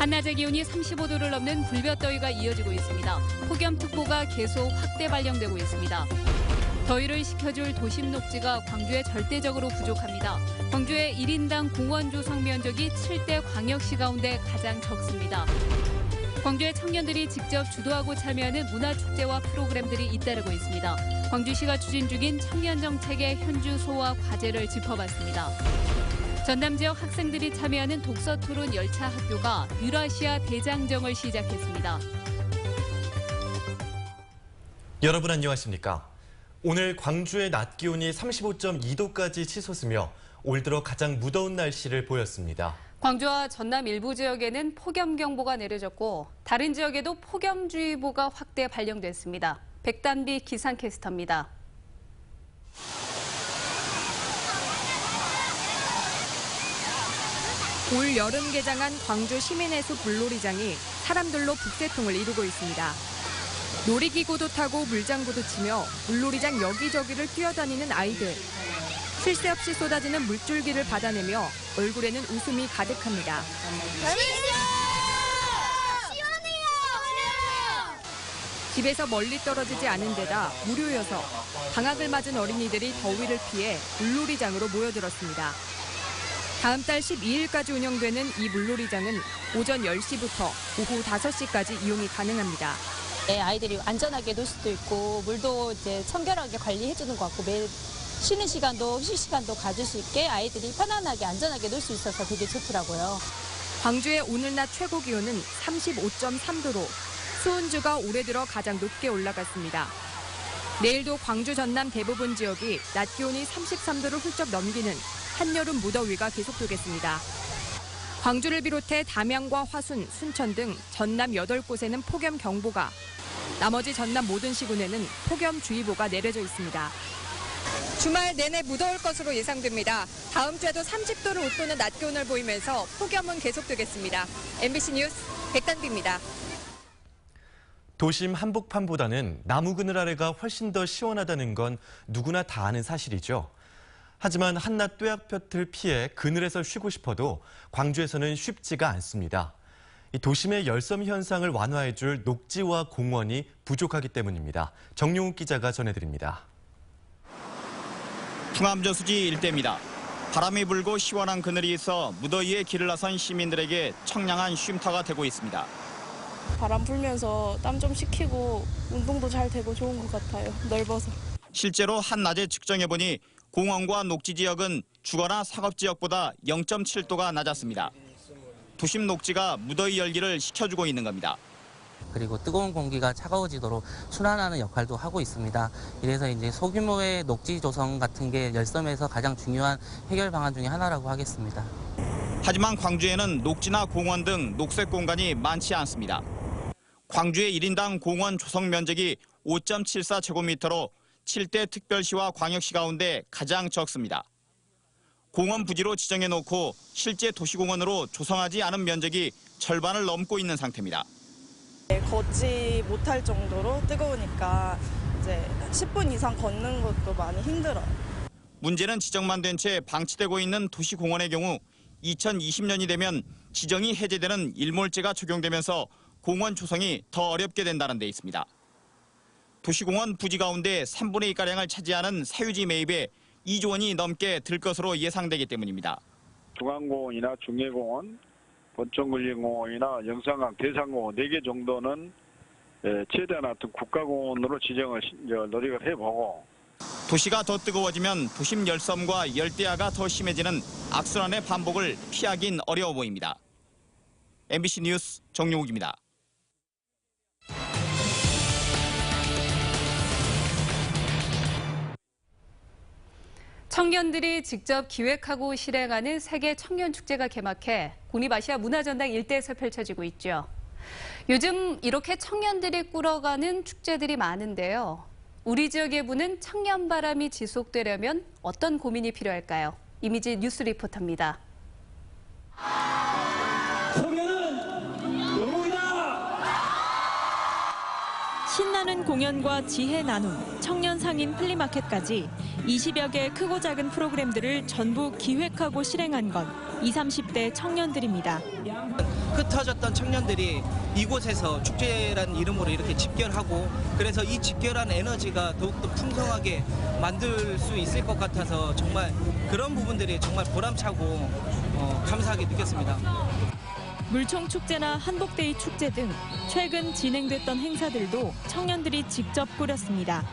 한낮의 기온이 35도를 넘는 불볕더위가 이어지고 있습니다. 폭염특보가 계속 확대 발령되고 있습니다. 더위를 식혀줄 도심 녹지가 광주에 절대적으로 부족합니다. 광주의 1인당 공원 조성 면적이 7대 광역시 가운데 가장 적습니다. 광주의 청년들이 직접 주도하고 참여하는 문화축제와 프로그램들이 잇따르고 있습니다. 광주시가 추진 중인 청년 정책의 현주 소화 과제를 짚어봤습니다. 전남 지역 학생들이 참여하는 독서 토론 열차 학교가 유라시아 대장정을 시작했습니다. 여러분 안녕하십니까? 오늘 광주의 낮 기온이 35.2도까지 치솟으며 올 들어 가장 무더운 날씨를 보였습니다. 광주와 전남 일부 지역에는 폭염경보가 내려졌고 다른 지역에도 폭염주의보가 확대 발령됐습니다. 백단비 기상캐스터입니다. 올 여름 개장한 광주 시민해수 물놀이장이 사람들로 북새통을 이루고 있습니다. 놀이기구도 타고 물장구도 치며 물놀이장 여기저기를 뛰어다니는 아이들. 쉴 새 없이 쏟아지는 물줄기를 받아내며 얼굴에는 웃음이 가득합니다. 집에서 멀리 떨어지지 않은 데다 무료여서 방학을 맞은 어린이들이 더위를 피해 물놀이장으로 모여들었습니다. 다음 달 12일까지 운영되는 이 물놀이장은 오전 10시부터 오후 5시까지 이용이 가능합니다. 네, 아이들이 안전하게 놀 수도 있고 물도 이제 청결하게 관리해주는 것 같고 매일 쉬는 시간도 휴식 시간도 가질 수 있게 아이들이 편안하게 안전하게 놀 수 있어서 되게 좋더라고요. 광주의 오늘 낮 최고 기온은 35.3도로 수온주가 올해 들어 가장 높게 올라갔습니다. 내일도 광주 전남 대부분 지역이 낮 기온이 33도를 훌쩍 넘기는 한여름 무더위가 계속되겠습니다. 광주를 비롯해 담양과 화순, 순천 등 전남 8곳에는 폭염경보가, 나머지 전남 모든 시군에는 폭염주의보가 내려져 있습니다. 주말 내내 무더울 것으로 예상됩니다. 다음 주에도 30도를 웃도는 낮 기온을 보이면서 폭염은 계속되겠습니다. MBC 뉴스 백단비입니다. 도심 한복판보다는 나무 그늘 아래가 훨씬 더 시원하다는 건 누구나 다 아는 사실이죠. 하지만 한낮 뙤약볕을 피해 그늘에서 쉬고 싶어도 광주에서는 쉽지가 않습니다. 이 도심의 열섬 현상을 완화해줄 녹지와 공원이 부족하기 때문입니다. 정용욱 기자가 전해드립니다. 풍암저수지 일대입니다. 바람이 불고 시원한 그늘이 있어 무더위에 길을 나선 시민들에게 청량한 쉼터가 되고 있습니다. 바람 불면서 땀 좀 식히고 운동도 잘 되고 좋은 것 같아요. 넓어서. 실제로 한낮에 측정해보니 공원과 녹지 지역은 주거나 상업 지역보다 0.7도가 낮았습니다. 도심 녹지가 무더위 열기를 식혀주고 있는 겁니다. 그리고 뜨거운 공기가 차가워지도록 순환하는 역할도 하고 있습니다. 이래서 이제 소규모의 녹지 조성 같은 게 열섬에서 가장 중요한 해결 방안 중에 하나라고 하겠습니다. 하지만 광주에는 녹지나 공원 등 녹색 공간이 많지 않습니다. 광주의 1인당 공원 조성 면적이 5.74제곱미터로 7대 특별시와 광역시 가운데 가장 적습니다. 공원 부지로 지정해놓고 실제 도시공원으로 조성하지 않은 면적이 절반을 넘고 있는 상태입니다. 걷지 못할 정도로 뜨거우니까 이제 10분 이상 걷는 것도 많이 힘들어요. 문제는 지정만 된 채 방치되고 있는 도시공원의 경우 2020년이 되면 지정이 해제되는 일몰제가 적용되면서 공원 조성이 더 어렵게 된다는 데 있습니다. 도시공원 부지 가운데 3분의 2가량을 차지하는 사유지 매입에 2조 원이 넘게 들 것으로 예상되기 때문입니다. 중앙공원이나 중예공원, 본청근린공원이나 영산강, 대산공원 4개 정도는 최대한 어떤 국가공원으로 지정을 노력을 해보고 도시가 더 뜨거워지면 도심 열섬과 열대야가 더 심해지는 악순환의 반복을 피하긴 어려워 보입니다. MBC 뉴스 정용욱입니다. 청년들이 직접 기획하고 실행하는 세계 청년축제가 개막해 국립아시아 문화전당 일대에서 펼쳐지고 있죠. 요즘 이렇게 청년들이 꾸려가는 축제들이 많은데요. 우리 지역에 부는 청년 바람이 지속되려면 어떤 고민이 필요할까요? 이미지 뉴스 리포터입니다. 신나는 공연과 지혜 나눔, 청년 상인 플리마켓까지 20여 개 크고 작은 프로그램들을 전부 기획하고 실행한 건 20, 30대 청년들입니다. 흩어졌던 청년들이 이곳에서 축제라는 이름으로 이렇게 집결하고 그래서 이 집결한 에너지가 더욱더 풍성하게 만들 수 있을 것 같아서 정말 그런 부분들이 정말 보람차고 감사하게 느꼈습니다. 물총 축제나 한복데이 축제 등 최근 진행됐던 행사들도 청년들이 직접 꾸렸습니다.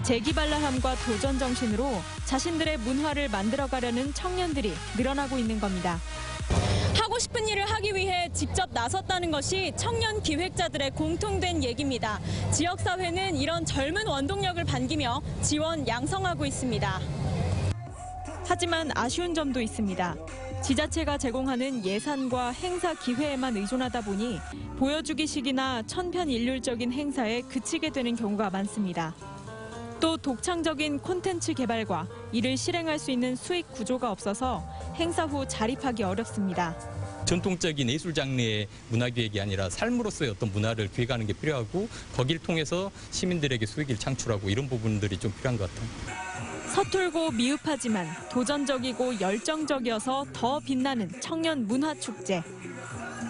재기발랄함과 도전 정신으로 자신들의 문화를 만들어가려는 청년들이 늘어나고 있는 겁니다. 하고 싶은 일을 하기 위해 직접 나섰다는 것이 청년 기획자들의 공통된 얘기입니다. 지역사회는 이런 젊은 원동력을 반기며 지원 양성하고 있습니다. 하지만 아쉬운 점도 있습니다. 지자체가 제공하는 예산과 행사 기회에만 의존하다 보니 보여주기식이나 천편일률적인 행사에 그치게 되는 경우가 많습니다. 또 독창적인 콘텐츠 개발과 이를 실행할 수 있는 수익 구조가 없어서 행사 후 자립하기 어렵습니다. 전통적인 예술 장르의 문화기획이 아니라 삶으로서의 어떤 문화를 기획하는 게 필요하고 거기를 통해서 시민들에게 수익을 창출하고 이런 부분들이 좀 필요한 것 같아요. 서툴고 미흡하지만 도전적이고 열정적이어서 더 빛나는 청년 문화축제.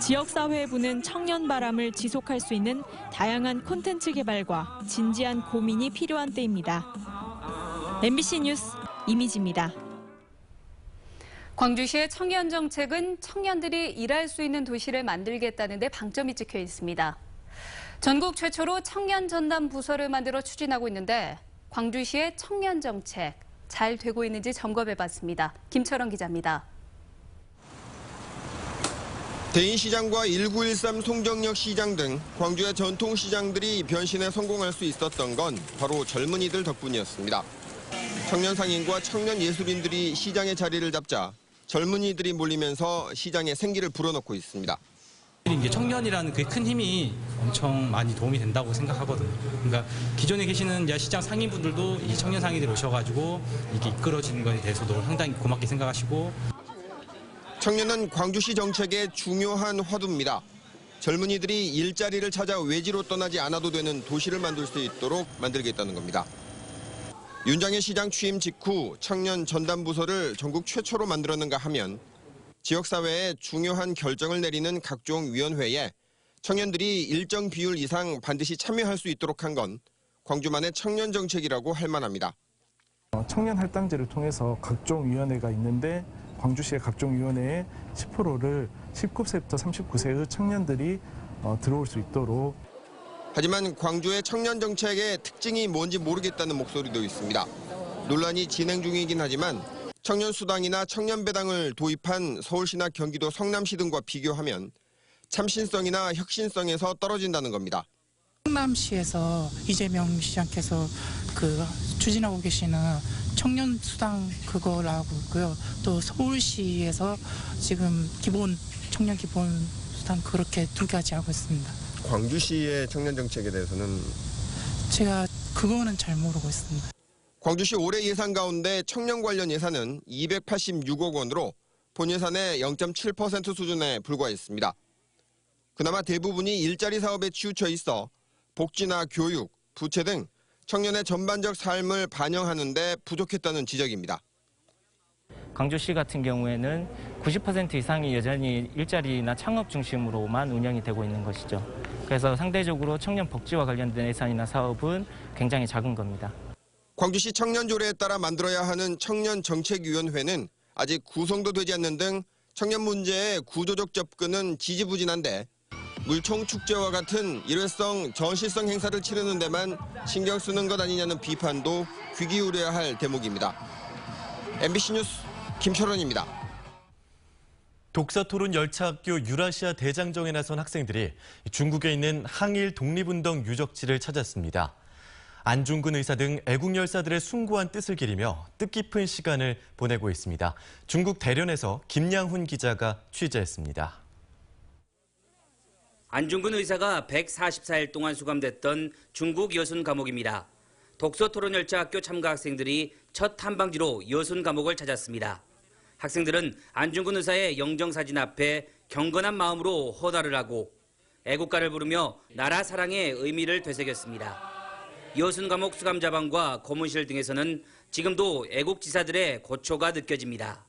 지역사회에 부는 청년 바람을 지속할 수 있는 다양한 콘텐츠 개발과 진지한 고민이 필요한 때입니다. MBC 뉴스 이미지입니다. 광주시의 청년 정책은 청년들이 일할 수 있는 도시를 만들겠다는 데 방점이 찍혀 있습니다. 전국 최초로 청년 전담 부서를 만들어 추진하고 있는데 광주시의 청년 정책 잘 되고 있는지 점검해봤습니다. 김철원 기자입니다. 대인시장과 1913 송정역 시장 등 광주의 전통시장들이 변신에 성공할 수 있었던 건 바로 젊은이들 덕분이었습니다. 청년 상인과 청년 예술인들이 시장의 자리를 잡자 젊은이들이 몰리면서 시장에 생기를 불어넣고 있습니다. 이제 청년이라는 그 큰 힘이 엄청 많이 도움이 된다고 생각하거든요. 그러니까 기존에 계시는 시장 상인분들도 이 청년 상인들이 오셔가지고 이게 이끌어지는 것에 대해서도 상당히 고맙게 생각하시고. 청년은 광주시 정책의 중요한 화두입니다. 젊은이들이 일자리를 찾아 외지로 떠나지 않아도 되는 도시를 만들 수 있도록 만들겠다는 겁니다. 윤장의 시장 취임 직후 청년 전담 부서를 전국 최초로 만들었는가 하면 지역사회에 중요한 결정을 내리는 각종 위원회에 청년들이 일정 비율 이상 반드시 참여할 수 있도록 한 건 광주만의 청년 정책이라고 할 만합니다. 청년 할당제를 통해서 각종 위원회가 있는데 광주시의 각종 위원회에 10%를 19세부터 39세의 청년들이 들어올 수 있도록. 하지만 광주의 청년 정책의 특징이 뭔지 모르겠다는 목소리도 있습니다. 논란이 진행 중이긴 하지만 청년 수당이나 청년 배당을 도입한 서울시나 경기도 성남시 등과 비교하면 참신성이나 혁신성에서 떨어진다는 겁니다. 성남시에서 이재명 시장께서 추진하고 계시는 청년 수당 그걸 하고 있고요. 또 서울시에서 지금 청년 기본 수당 그렇게 두 가지 하고 있습니다. 광주시의 청년 정책에 대해서는 제가 그거는 잘 모르고 있습니다. 광주시 올해 예산 가운데 청년 관련 예산은 286억 원으로 본 예산의 0.7% 수준에 불과했습니다. 그나마 대부분이 일자리 사업에 치우쳐 있어 복지나 교육, 부채 등 청년의 전반적 삶을 반영하는 데 부족했다는 지적입니다. 광주시 같은 경우에는 90% 이상이 여전히 일자리나 창업 중심으로만 운영이 되고 있는 것이죠. 그래서 상대적으로 청년 복지와 관련된 예산이나 사업은 굉장히 작은 겁니다. 광주시 청년조례에 따라 만들어야 하는 청년정책위원회는 아직 구성도 되지 않는 등 청년 문제의 구조적 접근은 지지부진한데 물총 축제와 같은 일회성 전시성 행사를 치르는 데만 신경 쓰는 것 아니냐는 비판도 귀 기울여야 할 대목입니다. MBC 뉴스 김철원입니다. 독서토론 열차학교 유라시아 대장정에 나선 학생들이 중국에 있는 항일 독립운동 유적지를 찾았습니다. 안중근 의사 등 애국 열사들의 숭고한 뜻을 기리며 뜻깊은 시간을 보내고 있습니다. 중국 대련에서 김양훈 기자가 취재했습니다. 안중근 의사가 144일 동안 수감됐던 중국 여순 감옥입니다. 독서토론 열차 학교 참가 학생들이 첫 탐방지로 여순 감옥을 찾았습니다. 학생들은 안중근 의사의 영정사진 앞에 경건한 마음으로 허다를 하고 애국가를 부르며 나라 사랑의 의미를 되새겼습니다. 여순 감옥 수감자방과 고문실 등에서는 지금도 애국지사들의 고초가 느껴집니다.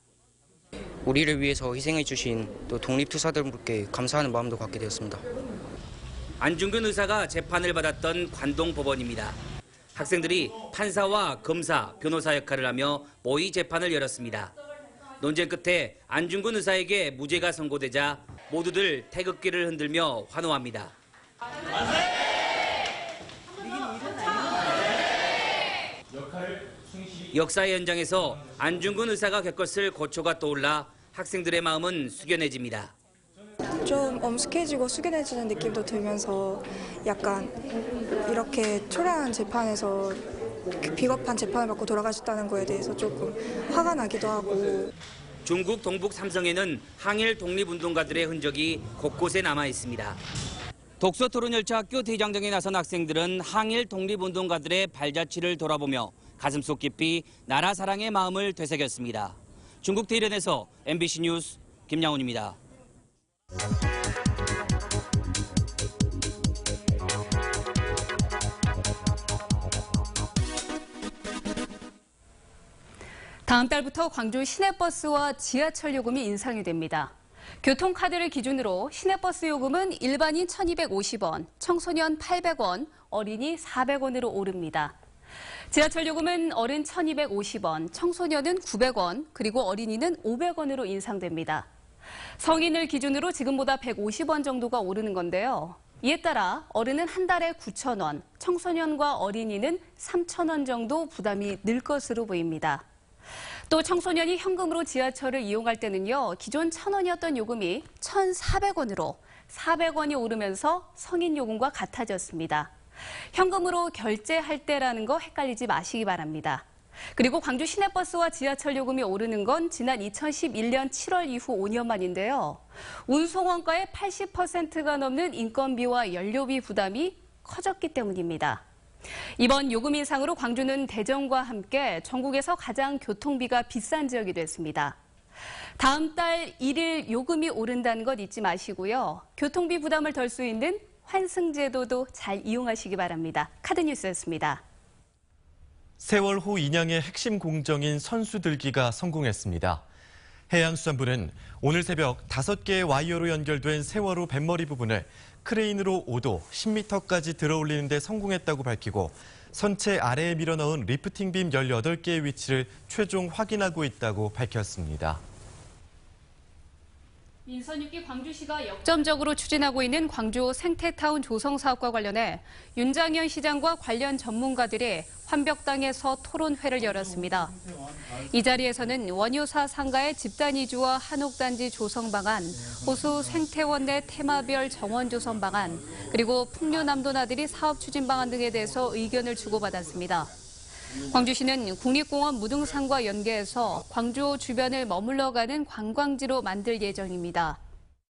우리를 위해서 희생해 주신 또 독립투사들께 감사하는 마음도 갖게 되었습니다. 안중근 의사가 재판을 받았던 관동법원입니다. 학생들이 판사와 검사, 변호사 역할을 하며 모의 재판을 열었습니다. 논쟁 끝에 안중근 의사에게 무죄가 선고되자 모두들 태극기를 흔들며 환호합니다. 역사의 현장에서 안중근 의사가 겪었을 고초가 떠올라 학생들의 마음은 숙연해집니다. 좀 엄숙해지고 숙연해지는 느낌도 들면서 약간 이렇게 초라한 재판에서 비겁한 재판을 받고 돌아가셨다는 거에 대해서 조금 화가 나기도 하고. 중국 동북 삼성에는 항일 독립운동가들의 흔적이 곳곳에 남아 있습니다. 독서토론열차학교 대장정에 나선 학생들은 항일 독립운동가들의 발자취를 돌아보며 가슴속 깊이 나라 사랑의 마음을 되새겼습니다. 중국 대련에서 MBC 뉴스 김양훈입니다. 다음 달부터 광주 시내버스와 지하철 요금이 인상이 됩니다. 교통카드를 기준으로 시내버스 요금은 일반인 1,250원, 청소년 800원, 어린이 400원으로 오릅니다. 지하철 요금은 어른 1,250원, 청소년은 900원, 그리고 어린이는 500원으로 인상됩니다. 성인을 기준으로 지금보다 150원 정도가 오르는 건데요. 이에 따라 어른은 한 달에 9,000원, 청소년과 어린이는 3,000원 정도 부담이 늘 것으로 보입니다. 또 청소년이 현금으로 지하철을 이용할 때는요, 기존 1,000원이었던 요금이 1,400원으로 400원이 오르면서 성인 요금과 같아졌습니다. 현금으로 결제할 때라는 거 헷갈리지 마시기 바랍니다. 그리고 광주 시내버스와 지하철 요금이 오르는 건 지난 2011년 7월 이후 5년 만인데요. 운송원가의 80%가 넘는 인건비와 연료비 부담이 커졌기 때문입니다. 이번 요금 인상으로 광주는 대전과 함께 전국에서 가장 교통비가 비싼 지역이 됐습니다. 다음 달 1일 요금이 오른다는 것 잊지 마시고요. 교통비 부담을 덜 수 있는 환승제도도 잘 이용하시기 바랍니다. 카드뉴스였습니다. 세월호 인양의 핵심 공정인 선수들기가 성공했습니다. 해양수산부는 오늘 새벽 5개의 와이어로 연결된 세월호 뱃머리 부분을 크레인으로 5도 10m까지 들어올리는 데 성공했다고 밝히고 선체 아래에 밀어넣은 리프팅빔 18개의 위치를 최종 확인하고 있다고 밝혔습니다. 인선 6기 광주시가 역점적으로 추진하고 있는 광주 생태타운 조성 사업과 관련해 윤장현 시장과 관련 전문가들이 환벽당에서 토론회를 열었습니다. 이 자리에서는 원효사 상가의 집단 이주와 한옥단지 조성 방안, 호수 생태원 내 테마별 정원 조성 방안, 그리고 풍류남도 나들이 사업 추진 방안 등에 대해서 의견을 주고받았습니다. 광주시는 국립공원 무등산과 연계해서 광주 주변을 머물러가는 관광지로 만들 예정입니다.